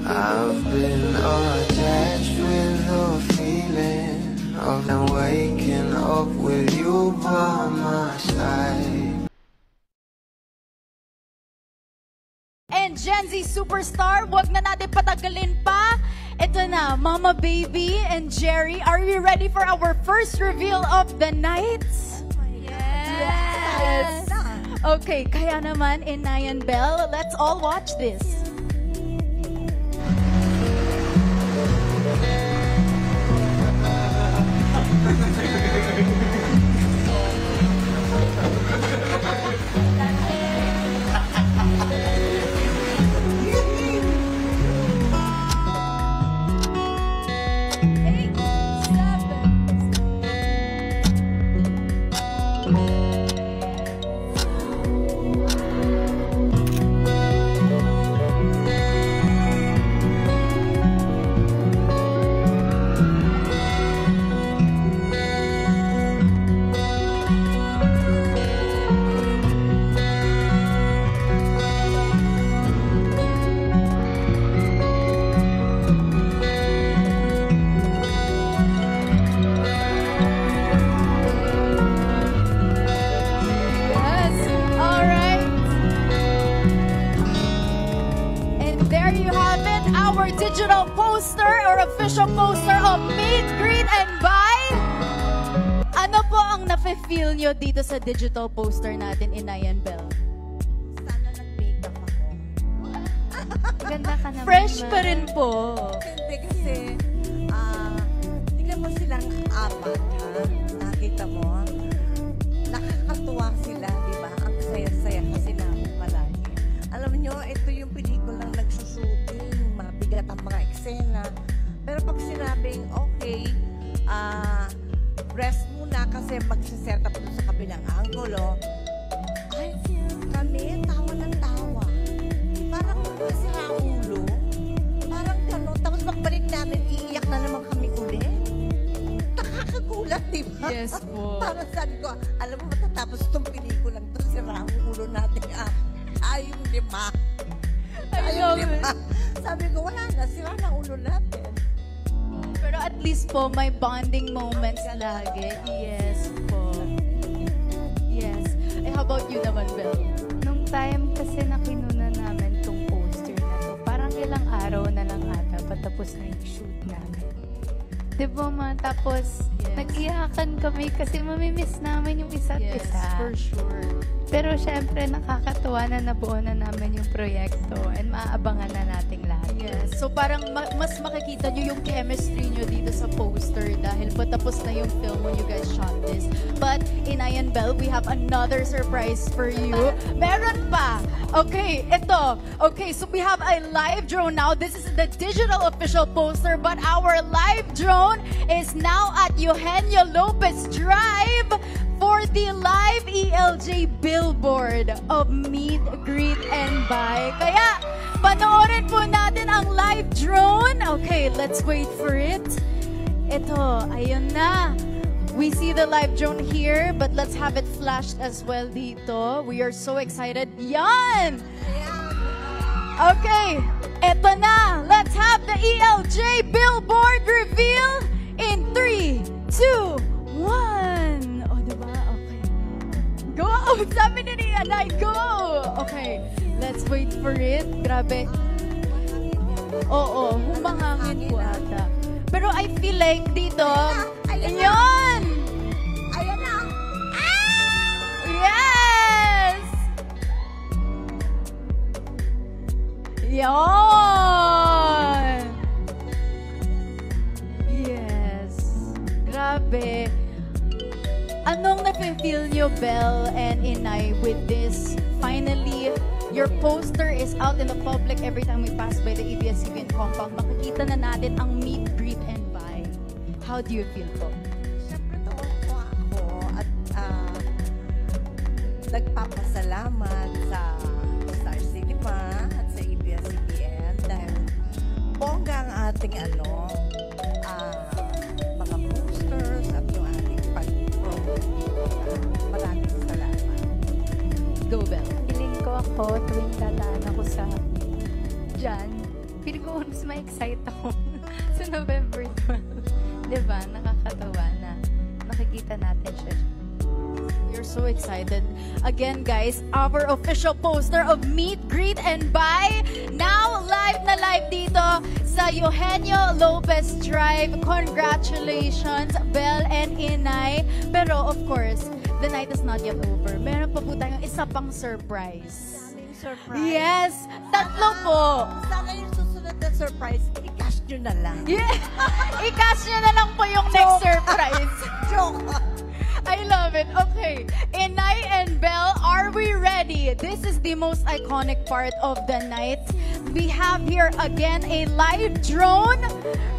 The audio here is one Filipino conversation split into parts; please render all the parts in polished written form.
I've been attached with the feeling of them waking up with you by my side. And Gen Z superstar, wag na natin patagalin pa. Ito na, Mama Baby and Jerry. Are you ready for our first reveal of the night? Yes! Okay, kaya naman, Inay and Belle, let's all watch this. Digital poster or official poster of Meet, Greet, and Buy. Ano po ang nafe-feel nyo dito sa digital poster natin, Inay and Belle? Sana nag-makeup ako. Ganda ka naman. Fresh pa rin po. Hindi kasi, tignan mo silang apat, ha? Nakita mo? Nakakatuwa sila, di ba? Ang saya-saya kasi namin palagi. Alam nyo, ito yung pelikulang nagsusuking, mabigat ang mga eksena. Pero pag sinabing, okay, rest muna kasi magsiset up sa kabilang angulo, ay, kami, tawa ng tawa. Parang sira ulo. Parang gano'n. Tapos pagbalik namin, iiyak na naman kami ulit. Nakakagulat, di ba? Yes po. Parang sabi ko, alam mo, matatapos itong pelikulang ito, sira ang ulo natin. Tayong lima. Tayong lima. Sabi ko, wala na, sira na ulo natin. Pero at least po, may bonding moments lagi. Yes po. Yes. Eh, how about you naman, Belle? Nung time kasi na kinuna namin tong poster na to, parang ilang araw na lang ata patapos na yung shoot namin. Diba ma? Tapos, nag-iyakan kami kasi mamimiss namin yung isa't Yes, isa. for sure. Pero syempre, nakakatuwa na nabuo na namin yung proyekto and maaabangan na nating lahat. Yes. So parang mas makikita nyo yung chemistry nyo dito sa poster dahil patapos na yung film when you guys shot this. But Inay and Belle, we have another surprise for you. Meron pa! Okay, ito. Okay, so we have a live drone now. This is the digital official poster, but our live drone is now at Eugenio Lopez Drive for the live ELJ billboard of Meet, Greet, and Buy. Kaya, panoorin po natin ang live drone. Okay, let's wait for it. Ito, ayun na. We see the live drone here, but let's have it flashed as well dito. We are so excited. Yan! Okay, eto na. Let's have the ELJ billboard reveal in 3, 2, 1. O, diba? Okay. Go! Sabi ni Anay, go! Okay, let's wait for it. Grabe. Oo, humahangin po ata. Pero I feel like dito, ayun! Ayan na! Yes! Yon! Yes. Grabe. Anong nafe-feel nyo, Belle and Inay, with this? Finally, your poster is out in the public every time we pass by the ABS-CBN compound. Makikita na natin ang Meet, Greet, and Buy. How do you feel po? Siyempre, tuwa ako at nagpapasalamat sa Star Cinema at sa ABS-CBN dahil bongga ang ating mga posters at yung ating pag-promote. Maraming salamat. Go, Belle. Feeling ko ako, tuwing dadaan ako sa dyan, feeling ko mas ma-excite ako sa November 12. Diba? Nakakatawa na nakikita natin siya. We're so excited. Again, guys, our official poster of Meet, Greet, and Buy. Now, live na live dito sa Eugenio Lopez Drive. Congratulations, Belle and Inay. Pero, of course, the night is not yet over. Meron pa po tayong isa pang surprise. Surprise. Yes! Tatlo po! Sana yung susunod na surprise, i-cash nyo na lang. Yeah! I-cash nyo na lang po yung next surprise. Joke! I love it. Okay. Inay and Belle, are we ready? This is the most iconic part of the night. We have here again a live drone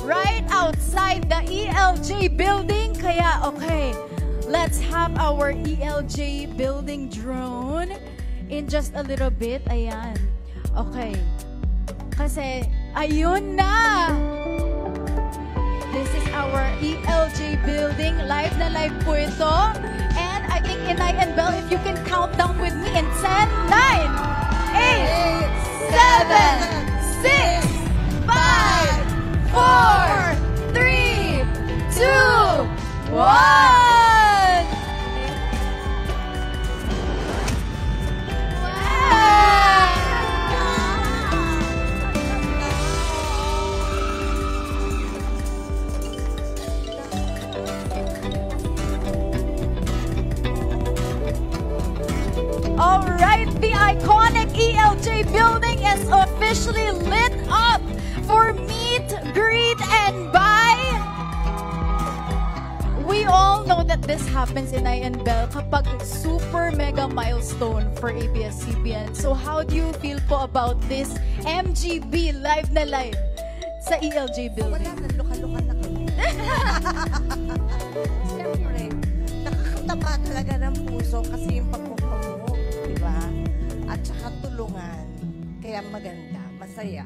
right outside the ELJ building. Kaya, okay, let's have our ELJ building drone in just a little bit. Ayan. Okay. Kasi, ayun na! This is our ELJ building. Live na live po ito. And I think Inay and Belle, if you can count down with me in 10, 9, 8, 7, 6, 5, 4, 3, 2, 1. Alright, the iconic ELJ building is officially lit up for Meet, Greet, and Buy. We all know that this happens, Inay and Belle, kapag super mega milestone for ABS-CBN. So how do you feel po about this MGB live na live sa ELJ building? Wala na, luka-luka na kami. Siyempre, nakakataba talaga ng puso kasi yung pagpupromote, di ba? At saka tulungan. Kaya maganda, masaya.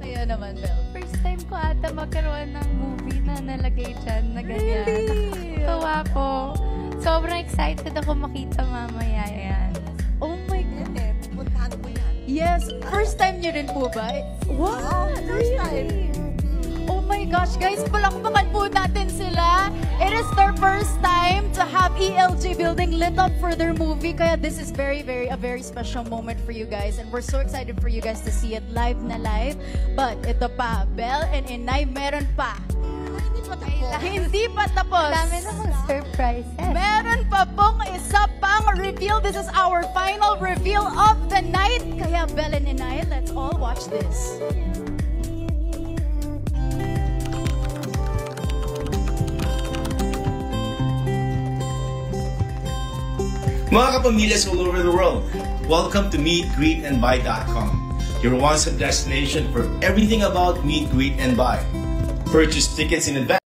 Kaya naman, Belle. First time ko ata magkaroon ng movie na nalagay dyan na ganyan. Really? Nakakatawa po. Sobrang excited ako makita mamaya yan. Oh my God. Yan eh, pupuntahan ko yan. Yes, first time niyo rin po ba? What? Oh, first time. Oh my gosh, guys, palakpakan po natin sila. It is their first time to have ELJ building lit up for their movie. Kaya this is a very special moment for you guys. And we're so excited for you guys to see it live na live. But ito pa, Belle and Inay, meron pa. Hindi pa tapos. Hindi pa tapos. Dami namang surprises. Meron pa pong isa pang reveal. This is our final reveal of the night. Kaya Belle and Inay, let's all watch this. Mga kapamilyas all over the world, welcome to MeetGreetAndBuy.com, your one-stop destination for everything about Meet, Greet, and Buy. Purchase tickets in advance.